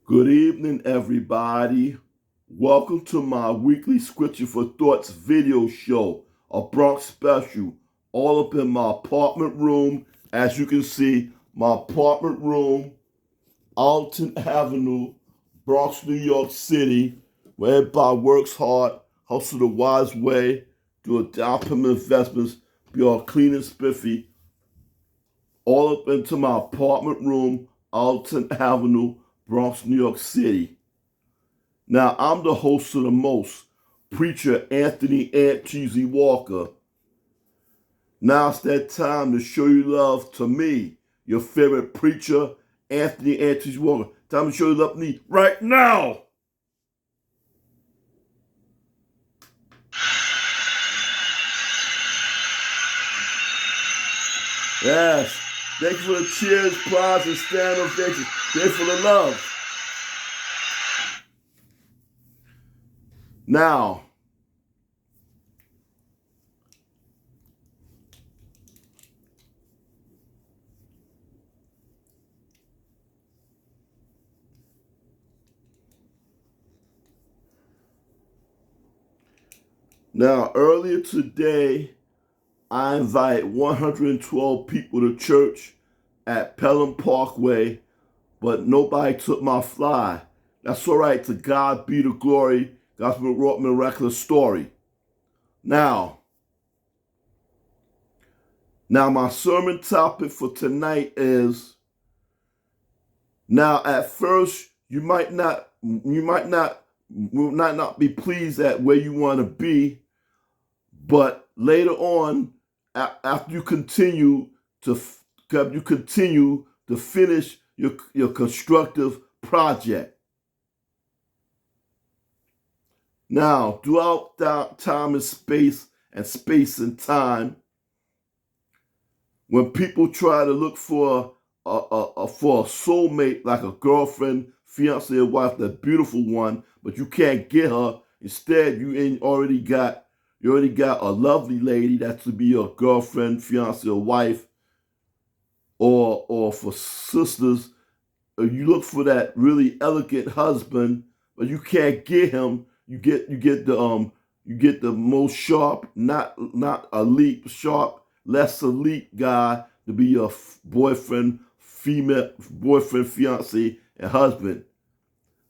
Good evening, everybody. Welcome to my weekly Scripture for Thoughts video show, a Bronx special, all up in my apartment room. As you can see, my apartment room, Allerton Avenue, Bronx, New York City, where everybody works hard, hustle the wise way, do a down payment investments, be all clean and spiffy, all up into my apartment room, Allerton Avenue, Bronx, New York City. Now, I'm the host of the most, Preacher Anthony Ant Cheesy Walker. Now it's that time to show you love to me, your favorite preacher, Anthony Ant Cheesy Walker. Time to show you love to me right now. Yes. Thank you for the cheers, applause, and stand ovations. Thank you for the love. Now, earlier today, I invite 112 people to church at Pelham Parkway, but nobody took my fly. That's all right. To God be the glory. God's wrought miraculous story. Now my sermon topic for tonight is, now at first you might not be pleased at where you want to be, but later on, after you continue to finish your constructive project. Now, throughout time and space and time, when people try to look for a soulmate, like a girlfriend, fiance, or wife, that beautiful one, but you can't get her. Instead, you already got a lovely lady that to be your girlfriend, fiance, or wife, or for sisters, you look for that really elegant husband, but you can't get him. You get the most sharp, not elite, sharp, less elite guy to be your boyfriend, fiance, and husband.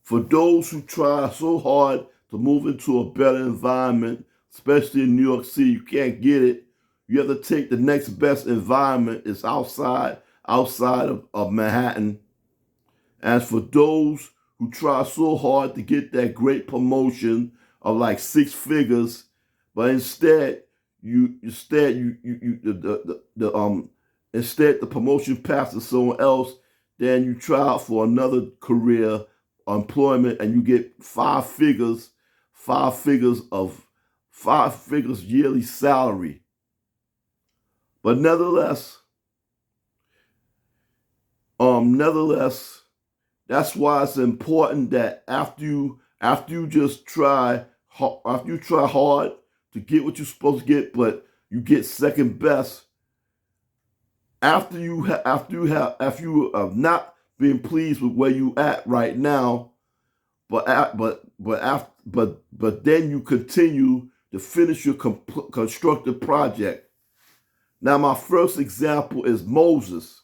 For those who try so hard to move into a better environment, especially in New York City, you can't get it. You have to take the next best environment. It's outside of Manhattan. As for those who try so hard to get that great promotion of like 6 figures, but instead the promotion passes to someone else, then you try out for another career, employment, and you get 5 figures yearly salary. But nevertheless, that's why it's important that after you try hard to get what you're supposed to get, but you get second best. After you have not been pleased with where you at right now, but then you continue to finish your constructive project. Now, my first example is Moses.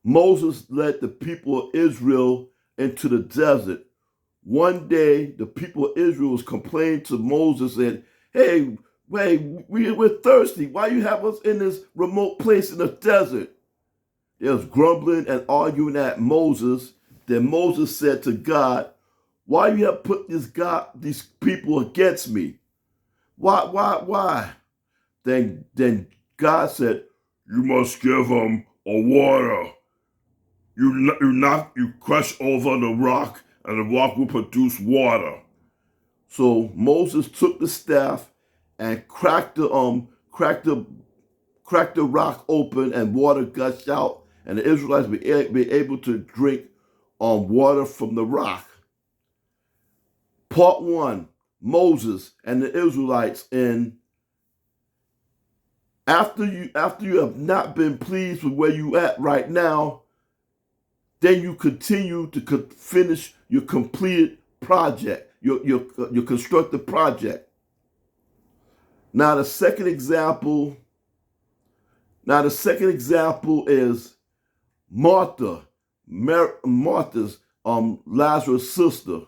Moses led the people of Israel into the desert. One day, the people of Israel was complaining to Moses and, hey, we're thirsty. Why you have us in this remote place in the desert? They was grumbling and arguing at Moses. Then Moses said to God, why you have put these people against me? Why? Then God said, you must give them a water. You crush over the rock, and the rock will produce water. So Moses took the staff and cracked the rock open, and water gushed out, and the Israelites be able to drink water from the rock. Part 1, Moses and the Israelites. And after you have not been pleased with where you at right now, then you continue to finish your completed project, your constructed project. Now the second example is Martha's Lazarus' sister.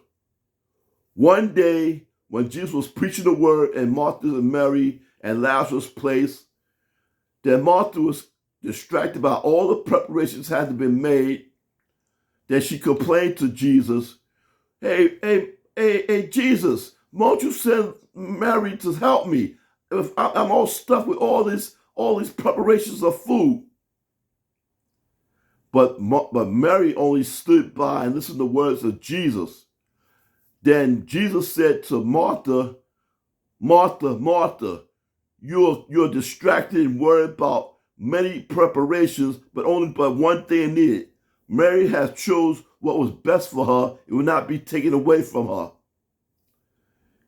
One day when Jesus was preaching the word in Martha and Mary and Lazarus' place, then Martha was distracted by all the preparations had to be made. Then she complained to Jesus, hey, Jesus, won't you send Mary to help me? If I'm all stuck with all these preparations of food. But Mary only stood by and listened to the words of Jesus. Then Jesus said to Martha, Martha, Martha, you're distracted and worried about many preparations, but only but one thing needed. Mary has chose what was best for her. It will not be taken away from her.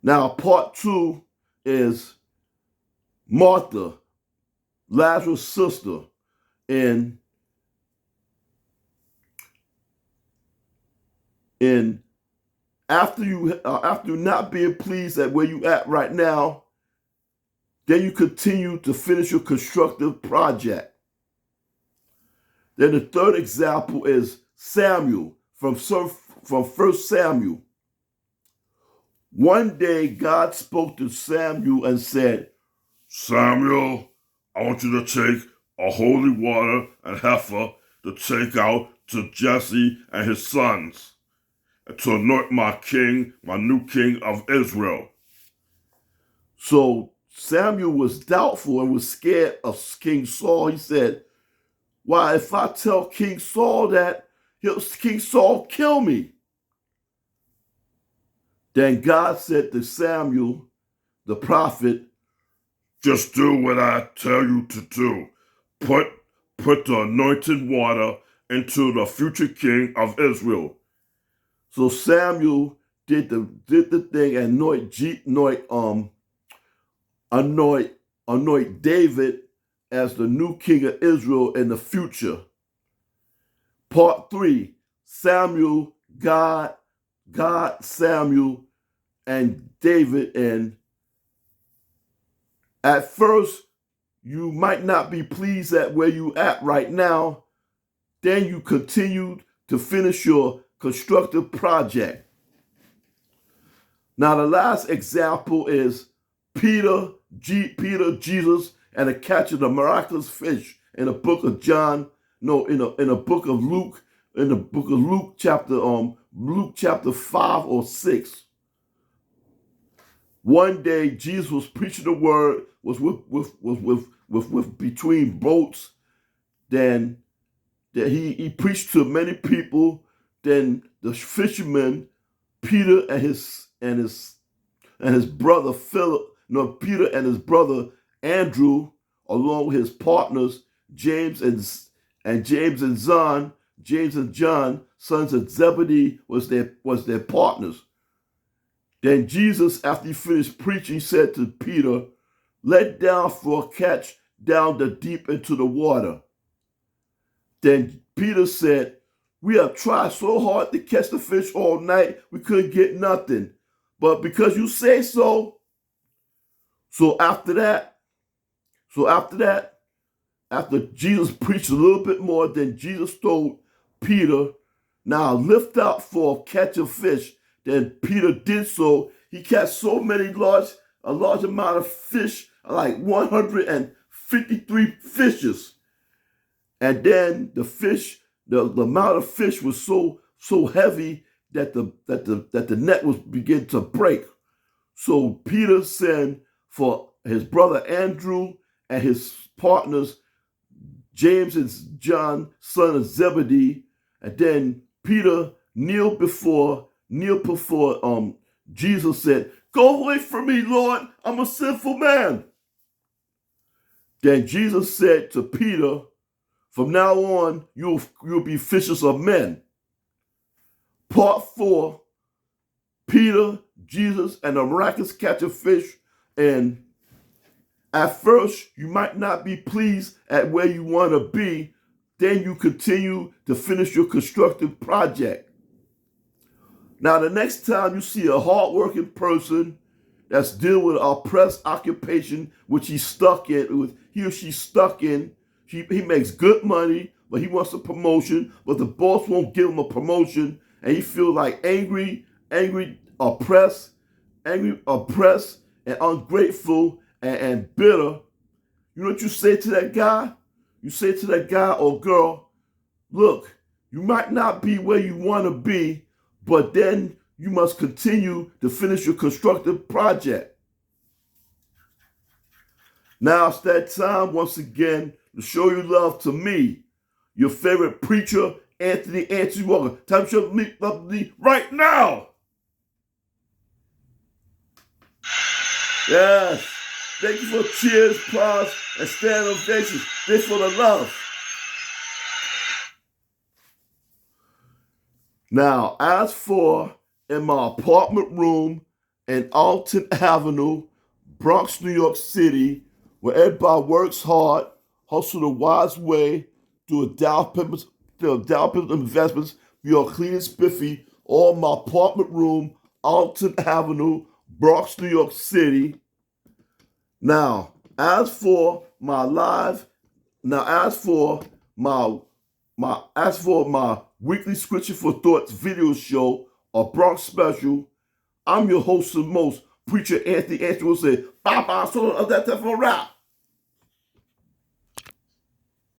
Now, part 2 is Martha, Lazarus' sister, and after you not being pleased at where you at right now, then you continue to finish your constructive project. Then the third example is Samuel from 1 Samuel. One day God spoke to Samuel and said, Samuel, I want you to take a holy water and heifer to take out to Jesse and his sons, and to anoint my king, my new king of Israel. So Samuel was doubtful and was scared of King Saul. He said, why, if I tell King Saul that, King Saul kill me. Then God said to Samuel, the prophet, just do what I tell you to do. Put the anointed water into the future king of Israel. So Samuel did the thing and anoint David as the new king of Israel in the future. Part 3, Samuel, God, Samuel, and David. And at first, you might not be pleased at where you at right now. Then you continue to finish your constructive project. Now, the last example is Peter, Jesus, and the catch of the miraculous fish in the book of Luke chapter 5 or 6. One day Jesus was preaching the word, was with between boats. Then he preached to many people. Then the fishermen, Peter and his brother Philip, Peter and his brother Andrew, along with his partners James and John, sons of Zebedee, was their partners. Then Jesus, after he finished preaching, said to Peter, let down for a catch down the deep into the water. Then Peter said, we have tried so hard to catch the fish all night, we couldn't get nothing. But because you say so. So after Jesus preached a little bit more, then Jesus told Peter, now lift out for a catch of fish. Then Peter did so. He caught so many a large amount of fish, like 153 fishes. And then the amount of fish was so heavy that the net was beginning to break. So Peter sent for his brother Andrew and his partners James and John, son of Zebedee, and then Peter kneeled before Jesus, said, go away from me, Lord, I'm a sinful man. Then Jesus said to Peter, from now on, you'll be fishers of men. Part 4, Peter, Jesus, and the miraculous catch of fish. And at first, you might not be pleased at where you want to be. then you continue to finish your constructive project. Now, the next time you see a hardworking person that's dealing with an oppressed occupation, which he or she's stuck in, he makes good money, but he wants a promotion, but the boss won't give him a promotion, and he feels like angry, oppressed, and ungrateful, and bitter. You know what you say to that guy? You say to that guy or girl, look, you might not be where you want to be, but then you must continue to finish your constructive project. Now it's that time once again to show your love to me, your favorite preacher, Anthony Walker. Time to show me love to me right now. Yes. Thank you for cheers, applause, and standing ovations. Thanks for the love. Now, as for in my apartment room in Allerton Avenue, Bronx, New York City, where everybody works hard, hustle the wise way, do a Dow Pimpers investments, be all clean and spiffy, all my apartment room, Allerton Avenue, Bronx, New York City. Now, as for my weekly Scripture for Thoughts video show, or Bronx special, I'm your host and most, Preacher Anthony will say, bye-bye, so of that for rap.